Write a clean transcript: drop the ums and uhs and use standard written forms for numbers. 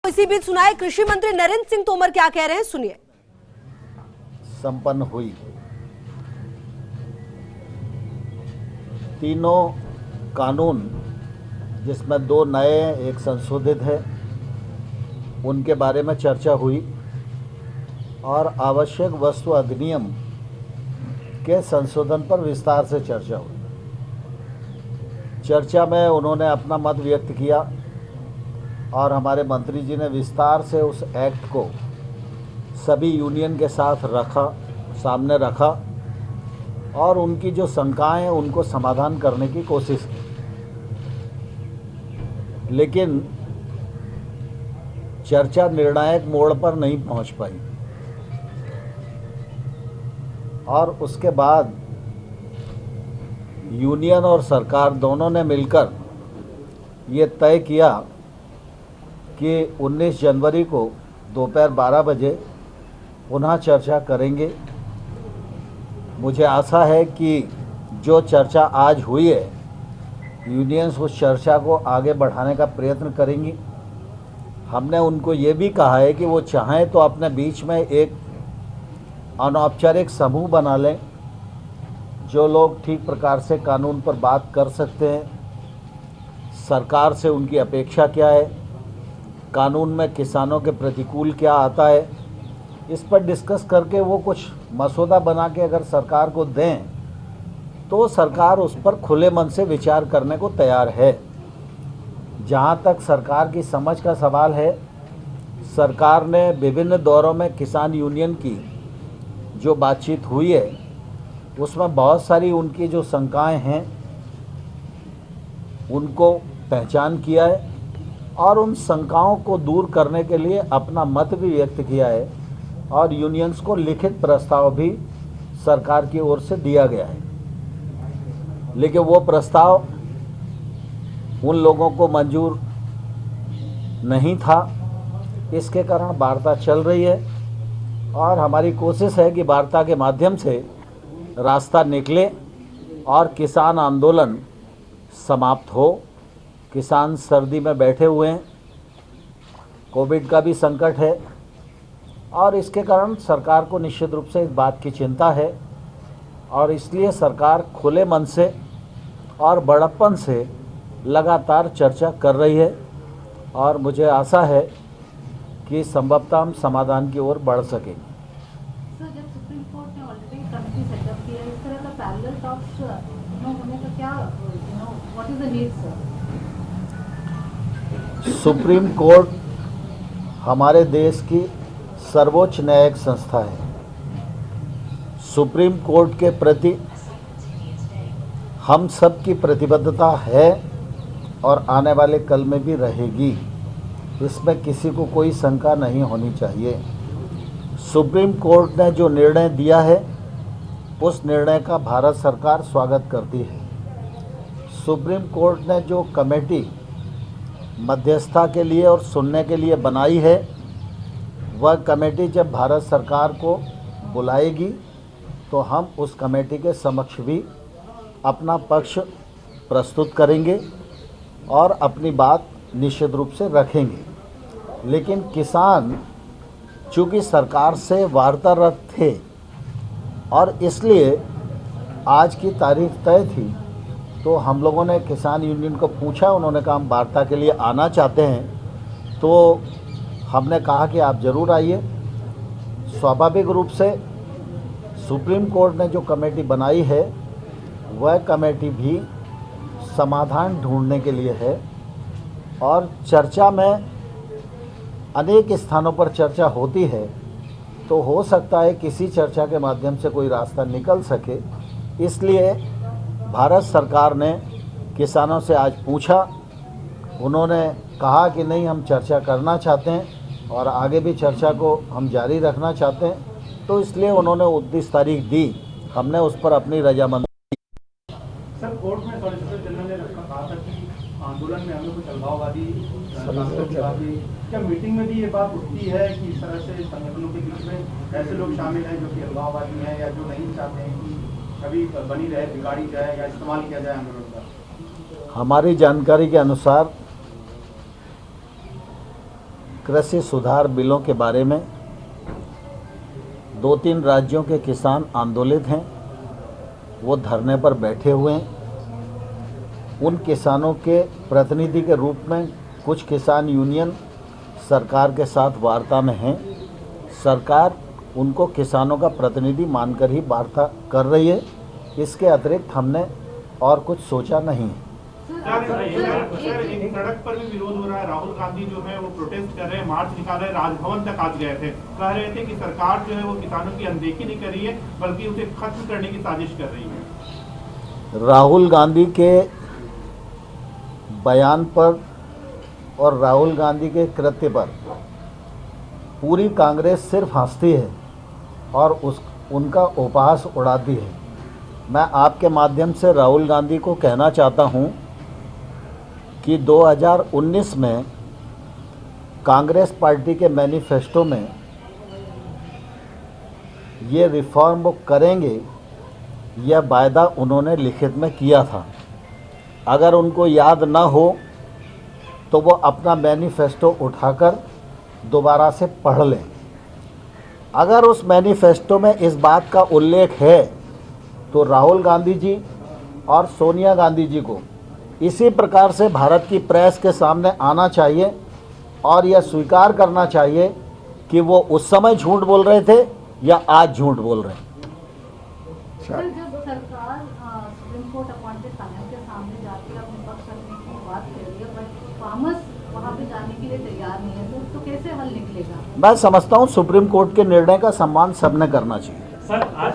इसी बीच सुनाए कृषि मंत्री नरेंद्र सिंह तोमर क्या कह रहे हैं, सुनिए। संपन्न हुई तीनों कानून, जिसमें दो नए एक संशोधित है, उनके बारे में चर्चा हुई और आवश्यक वस्तु अधिनियम के संशोधन पर विस्तार से चर्चा हुई। चर्चा में उन्होंने अपना मत व्यक्त किया और हमारे मंत्री जी ने विस्तार से उस एक्ट को सभी यूनियन के साथ सामने रखा और उनकी जो शंकाएं हैं उनको समाधान करने की कोशिश की। लेकिन चर्चा निर्णायक मोड़ पर नहीं पहुंच पाई और उसके बाद यूनियन और सरकार दोनों ने मिलकर ये तय किया कि 19 जनवरी को दोपहर 12 बजे पुनः चर्चा करेंगे। मुझे आशा है कि जो चर्चा आज हुई है, यूनियंस उस चर्चा को आगे बढ़ाने का प्रयत्न करेंगी। हमने उनको ये भी कहा है कि वो चाहें तो अपने बीच में एक अनौपचारिक समूह बना लें, जो लोग ठीक प्रकार से कानून पर बात कर सकते हैं। सरकार से उनकी अपेक्षा क्या है, कानून में किसानों के प्रतिकूल क्या आता है, इस पर डिस्कस करके वो कुछ मसौदा बना के अगर सरकार को दें तो सरकार उस पर खुले मन से विचार करने को तैयार है। जहाँ तक सरकार की समझ का सवाल है, सरकार ने विभिन्न दौरों में किसान यूनियन की जो बातचीत हुई है उसमें बहुत सारी उनकी जो शंकाएं हैं उनको पहचान किया है और उन शंकाओं को दूर करने के लिए अपना मत भी व्यक्त किया है और यूनियंस को लिखित प्रस्ताव भी सरकार की ओर से दिया गया है। लेकिन वो प्रस्ताव उन लोगों को मंजूर नहीं था, इसके कारण वार्ता चल रही है और हमारी कोशिश है कि वार्ता के माध्यम से रास्ता निकले और किसान आंदोलन समाप्त हो। किसान सर्दी में बैठे हुए हैं, कोविड का भी संकट है और इसके कारण सरकार को निश्चित रूप से इस बात की चिंता है और इसलिए सरकार खुले मन से और बड़प्पन से लगातार चर्चा कर रही है और मुझे आशा है कि संभवतः हम समाधान की ओर बढ़ सकेंगे। सर, जब सुप्रीम कोर्ट ने ऑलरेडी कमेटी सेटअप किया, इस तरह का पैरेलल टॉक्स होने का क्या what is the need sir? Supreme court हमारे देश की सर्वोच्च न्यायिक संस्था है। सुप्रीम कोर्ट के प्रति हम सब की प्रतिबद्धता है और आने वाले कल में भी रहेगी, इसमें किसी को कोई शंका नहीं होनी चाहिए। सुप्रीम कोर्ट ने जो निर्णय दिया है उस निर्णय का भारत सरकार स्वागत करती है। सुप्रीम कोर्ट ने जो कमेटी मध्यस्थता के लिए और सुनने के लिए बनाई है, वह कमेटी जब भारत सरकार को बुलाएगी तो हम उस कमेटी के समक्ष भी अपना पक्ष प्रस्तुत करेंगे और अपनी बात निश्चित रूप से रखेंगे। लेकिन किसान चूँकि सरकार से वार्तारत थे और इसलिए आज की तारीख तय थी, तो हम लोगों ने किसान यूनियन को पूछा, उन्होंने कहा हम वार्ता के लिए आना चाहते हैं, तो हमने कहा कि आप ज़रूर आइए। स्वाभाविक रूप से सुप्रीम कोर्ट ने जो कमेटी बनाई है वह कमेटी भी समाधान ढूंढने के लिए है और चर्चा में अनेक स्थानों पर चर्चा होती है, तो हो सकता है किसी चर्चा के माध्यम से कोई रास्ता निकल सके। इसलिए भारत सरकार ने किसानों से आज पूछा, उन्होंने कहा कि नहीं हम चर्चा करना चाहते हैं और आगे भी चर्चा को हम जारी रखना चाहते हैं, तो इसलिए उन्होंने 29 तारीख दी, हमने उस पर अपनी रजामंदी। सर, कोर्ट में सॉलिसिटर जनरल ने कहा था कि आंदोलन में हमें कुछ अलगाववादी क्या मीटिंग में भी ये बात उठती है कि इस तरह से संगठनों के बीच में ऐसे लोग शामिल हैं जो कि अलगाववादी हैं या जो नहीं चाहते हैं कि कभी बनी रहे, बिगाड़ी जाए या इस्तेमाल किया जाए आंदोलन का? हमारी जानकारी के अनुसार कृषि सुधार बिलों के बारे में 2-3 राज्यों के किसान आंदोलित हैं, वो धरने पर बैठे हुए हैं। उन किसानों के प्रतिनिधि के रूप में कुछ किसान यूनियन सरकार के साथ वार्ता में हैं। सरकार उनको किसानों का प्रतिनिधि मानकर ही वार्ता कर रही है। इसके अतिरिक्त हमने और कुछ सोचा नहीं है। एक सड़क पर भी विरोध हो रहा है। राहुल गांधी जो है वो प्रोटेस्ट कर रहे हैं, मार्च निकाल रहे हैं, राजभवन तक आज गए थे। कह रहे थे कि सरकार जो है वो किसानों की अनदेखी नहीं कर रही है, बल्कि उसे खत्म करने की साजिश कर रही है। राहुल गांधी के बयान पर और राहुल गांधी के कृत्य पर पूरी कांग्रेस सिर्फ हंसती है और उनका उपहास उड़ाती है। मैं आपके माध्यम से राहुल गांधी को कहना चाहता हूं कि 2019 में कांग्रेस पार्टी के मैनिफेस्टो में ये रिफॉर्म वो करेंगे, यह वायदा उन्होंने लिखित में किया था। अगर उनको याद ना हो तो वो अपना मैनिफेस्टो उठाकर दोबारा से पढ़ लें। अगर उस मैनिफेस्टो में इस बात का उल्लेख है तो राहुल गांधी जी और सोनिया गांधी जी को इसी प्रकार से भारत की प्रेस के सामने आना चाहिए और यह स्वीकार करना चाहिए कि वो उस समय झूठ बोल रहे थे या आज झूठ बोल रहे हैं। सर, जब सरकार सुप्रीम कोर्ट अपॉइंटेड पैनल के सामने जाती है, अपने पक्ष रखने की बात कर रही है, बट फार्मर्स वहाँ पे जाने के लिए तैयार नहीं है, तो कैसे हल निकलेगा? मैं समझता हूँ सुप्रीम कोर्ट के निर्णय का सम्मान सबने करना चाहिए। सर आज